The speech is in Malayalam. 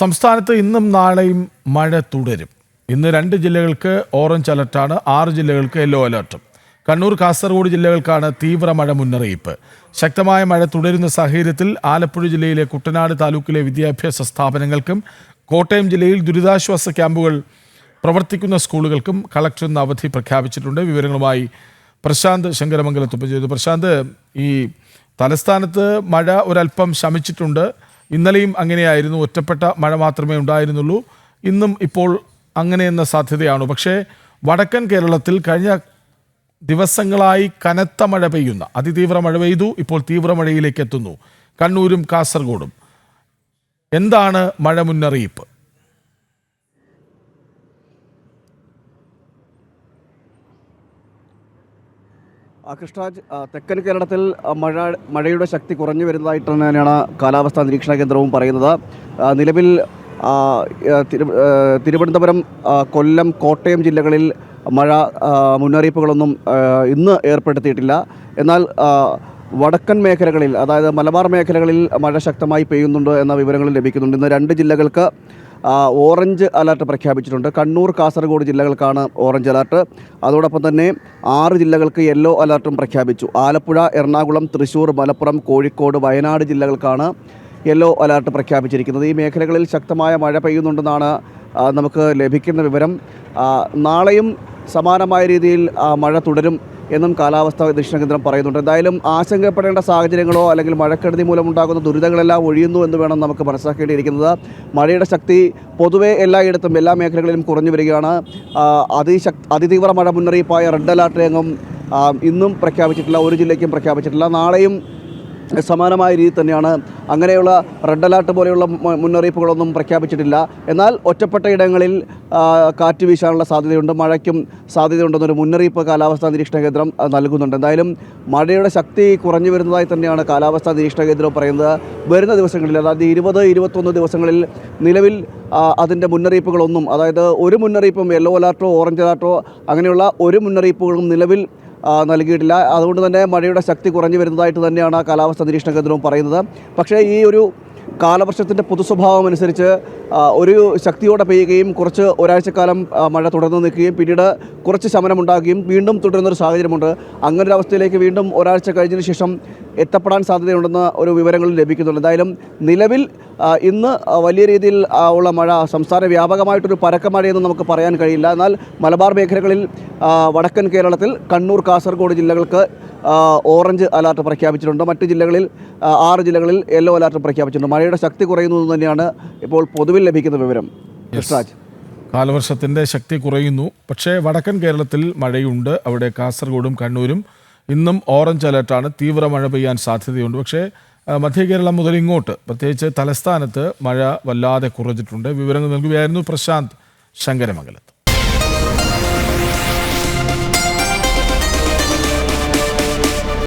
സംസ്ഥാനത്ത് ഇന്നും നാളെയും മഴ തുടരും. ഇന്ന് 2 ജില്ലകൾക്ക് ഓറഞ്ച് അലർട്ടാണ്, 6 ജില്ലകൾക്ക് യെല്ലോ അലർട്ടും. കണ്ണൂർ, കാസർഗോഡ് ജില്ലകൾക്കാണ് തീവ്ര മഴ മുന്നറിയിപ്പ്. ശക്തമായ മഴ തുടരുന്ന സാഹചര്യത്തിൽ ആലപ്പുഴ ജില്ലയിലെ കുട്ടനാട് താലൂക്കിലെ വിദ്യാഭ്യാസ സ്ഥാപനങ്ങൾക്കും കോട്ടയം ജില്ലയിൽ ദുരിതാശ്വാസ ക്യാമ്പുകൾ പ്രവർത്തിക്കുന്ന സ്കൂളുകൾക്കും കളക്ടർ ഇന്ന് അവധി പ്രഖ്യാപിച്ചിട്ടുണ്ട്. വിവരങ്ങളുമായി പ്രശാന്ത് ശങ്കരമംഗലത്തൊപ്പം ചെയ്തു. പ്രശാന്ത്, ഈ തലസ്ഥാനത്ത് മഴ ഒരല്പം ശമിച്ചിട്ടുണ്ട്. ഇന്നലെയും അങ്ങനെയായിരുന്നു, ഒറ്റപ്പെട്ട മഴ മാത്രമേ ഉണ്ടായിരുന്നുള്ളൂ. ഇന്നും ഇപ്പോൾ അങ്ങനെയെന്ന സാധ്യതയാണ്. പക്ഷേ വടക്കൻ കേരളത്തിൽ കഴിഞ്ഞ ദിവസങ്ങളായി കനത്ത മഴ പെയ്യുന്ന, അതിതീവ്ര മഴ പെയ്തു, ഇപ്പോൾ തീവ്ര മഴയിലേക്ക് എത്തുന്നു കണ്ണൂരും കാസർഗോഡും. എന്താണ് മഴ മുന്നറിയിപ്പ്? കൃഷ്ണരാജ്, തെക്കൻ കേരളത്തിൽ മഴയുടെ ശക്തി കുറഞ്ഞു വരുന്നതായിട്ട് തന്നെയാണ് കാലാവസ്ഥാ നിരീക്ഷണ കേന്ദ്രവും പറയുന്നത്. നിലവിൽ തിരുവനന്തപുരം, കൊല്ലം, കോട്ടയം ജില്ലകളിൽ മഴ മുന്നറിയിപ്പുകളൊന്നും ഇന്ന് ഏർപ്പെടുത്തിയിട്ടില്ല. എന്നാൽ വടക്കൻ മേഖലകളിൽ, അതായത് മലബാർ മേഖലകളിൽ മഴ ശക്തമായി പെയ്യുന്നുണ്ട് എന്ന വിവരങ്ങൾ ലഭിക്കുന്നുണ്ട്. ഇന്ന് 2 ജില്ലകൾക്ക് ഓറഞ്ച് അലർട്ട് പ്രഖ്യാപിച്ചിട്ടുണ്ട്. കണ്ണൂർ, കാസർഗോഡ് ജില്ലകൾക്കാണ് ഓറഞ്ച് അലർട്ട്. അതോടൊപ്പം തന്നെ 6 ജില്ലകൾക്ക് യെല്ലോ അലർട്ടും പ്രഖ്യാപിച്ചു. ആലപ്പുഴ, എറണാകുളം, തൃശ്ശൂർ, മലപ്പുറം, കോഴിക്കോട്, വയനാട് ജില്ലകൾക്കാണ് യെല്ലോ അലർട്ട് പ്രഖ്യാപിച്ചിരിക്കുന്നത്. ഈ മേഖലകളിൽ ശക്തമായ മഴ പെയ്യുന്നുണ്ടെന്നാണ് നമുക്ക് ലഭിക്കുന്ന വിവരം. നാളെയും സമാനമായ രീതിയിൽ മഴ തുടരും എന്നും കാലാവസ്ഥാ നിരീക്ഷണ കേന്ദ്രം പറയുന്നുണ്ട്. എന്തായാലും ആശങ്കപ്പെടേണ്ട സാഹചര്യങ്ങളോ അല്ലെങ്കിൽ മഴക്കെടുതി മൂലമുണ്ടാകുന്ന ദുരിതങ്ങളെല്ലാം ഒഴിയുന്നു എന്ന് വേണം നമുക്ക് മനസ്സിലാക്കേണ്ടിയിരിക്കുന്നത്. മഴയുടെ ശക്തി പൊതുവെ എല്ലായിടത്തും, എല്ലാ മേഖലകളിലും കുറഞ്ഞു വരികയാണ്. അതിതീവ്ര മഴ മുന്നറിയിപ്പായ റെഡ് അലർട്ട് എങ്ങും ഇന്നും പ്രഖ്യാപിച്ചിട്ടില്ല, ഒരു ജില്ലയ്ക്കും പ്രഖ്യാപിച്ചിട്ടില്ല. നാളെയും സമാനമായ രീതി തന്നെയാണ്. അങ്ങനെയുള്ള റെഡ് അലർട്ട് പോലെയുള്ള മുന്നറിയിപ്പുകളൊന്നും പ്രഖ്യാപിച്ചിട്ടില്ല. എന്നാൽ ഒറ്റപ്പെട്ട ഇടങ്ങളിൽ കാറ്റ് വീശാനുള്ള സാധ്യതയുണ്ട്, മഴയ്ക്കും സാധ്യതയുണ്ടെന്നൊരു മുന്നറിയിപ്പ് കാലാവസ്ഥാ നിരീക്ഷണ കേന്ദ്രം നൽകുന്നുണ്ട്. എന്തായാലും മഴയുടെ ശക്തി കുറഞ്ഞു വരുന്നതായി തന്നെയാണ് കാലാവസ്ഥാ നിരീക്ഷണ കേന്ദ്രം പറയുന്നത്. വരുന്ന ദിവസങ്ങളിൽ, അതായത് 20, 21 ദിവസങ്ങളിൽ നിലവിൽ അതിൻ്റെ മുന്നറിയിപ്പുകളൊന്നും, അതായത് ഒരു മുന്നറിയിപ്പും യെല്ലോ അലർട്ടോ ഓറഞ്ച് അലർട്ടോ അങ്ങനെയുള്ള ഒരു മുന്നറിയിപ്പുകളും നിലവിൽ നൽകിയിട്ടില്ല. അതുകൊണ്ട് തന്നെ മഴയുടെ ശക്തി കുറഞ്ഞു വരുന്നതായിട്ട് തന്നെയാണ് കാലാവസ്ഥാ നിരീക്ഷണ കേന്ദ്രവും പറയുന്നത്. പക്ഷേ ഈ ഒരു കാലവർഷത്തിൻ്റെ പൊതു സ്വഭാവം അനുസരിച്ച് ഒരു ശക്തിയോടെ പെയ്യുകയും കുറച്ച് ഒരാഴ്ചക്കാലം മഴ തുടർന്ന് നിൽക്കുകയും പിന്നീട് കുറച്ച് ശമനമുണ്ടാകുകയും വീണ്ടും തുടരുന്നൊരു സാഹചര്യമുണ്ട്. അങ്ങനൊരു അവസ്ഥയിലേക്ക് വീണ്ടും ഒരാഴ്ച കഴിഞ്ഞതിന് ശേഷം എത്തപ്പെടാൻ സാധ്യതയുണ്ടെന്ന് ഒരു വിവരങ്ങൾ ലഭിക്കുന്നുണ്ട്. എന്തായാലും നിലവിൽ ഇന്ന് വലിയ രീതിയിൽ ഉള്ള മഴ, സംസ്ഥാന വ്യാപകമായിട്ടൊരു പരക്ക മഴയെന്ന് നമുക്ക് പറയാൻ കഴിയില്ല. എന്നാൽ മലബാർ മേഖലകളിൽ, വടക്കൻ കേരളത്തിൽ കണ്ണൂർ, കാസർഗോഡ് ജില്ലകൾക്ക് ഓറഞ്ച് അലർട്ട് പ്രഖ്യാപിച്ചിട്ടുണ്ട്. മറ്റ് ജില്ലകളിൽ 6 ജില്ലകളിൽ യെല്ലോ അലർട്ട് പ്രഖ്യാപിച്ചിട്ടുണ്ട്. മഴയുടെ ശക്തി കുറയുന്നു എന്ന് തന്നെയാണ് ഇപ്പോൾ പൊതുവിൽ ലഭിക്കുന്ന വിവരം. കാലവർഷത്തിൻ്റെ ശക്തി കുറയുന്നു, പക്ഷേ വടക്കൻ കേരളത്തിൽ മഴയുണ്ട്. അവിടെ കാസർഗോഡും കണ്ണൂരും ഇന്നും ഓറഞ്ച് അലർട്ടാണ്. തീവ്ര മഴ പെയ്യാൻ സാധ്യതയുണ്ട്. പക്ഷേ മധ്യ കേരളം മുതൽ ഇങ്ങോട്ട്, പ്രത്യേകിച്ച് തലസ്ഥാനത്ത് മഴ വല്ലാതെ കുറഞ്ഞിട്ടുണ്ട്. വിവരങ്ങൾ നൽകുകയായിരുന്നു പ്രശാന്ത് ശങ്കരമംഗലത്ത്.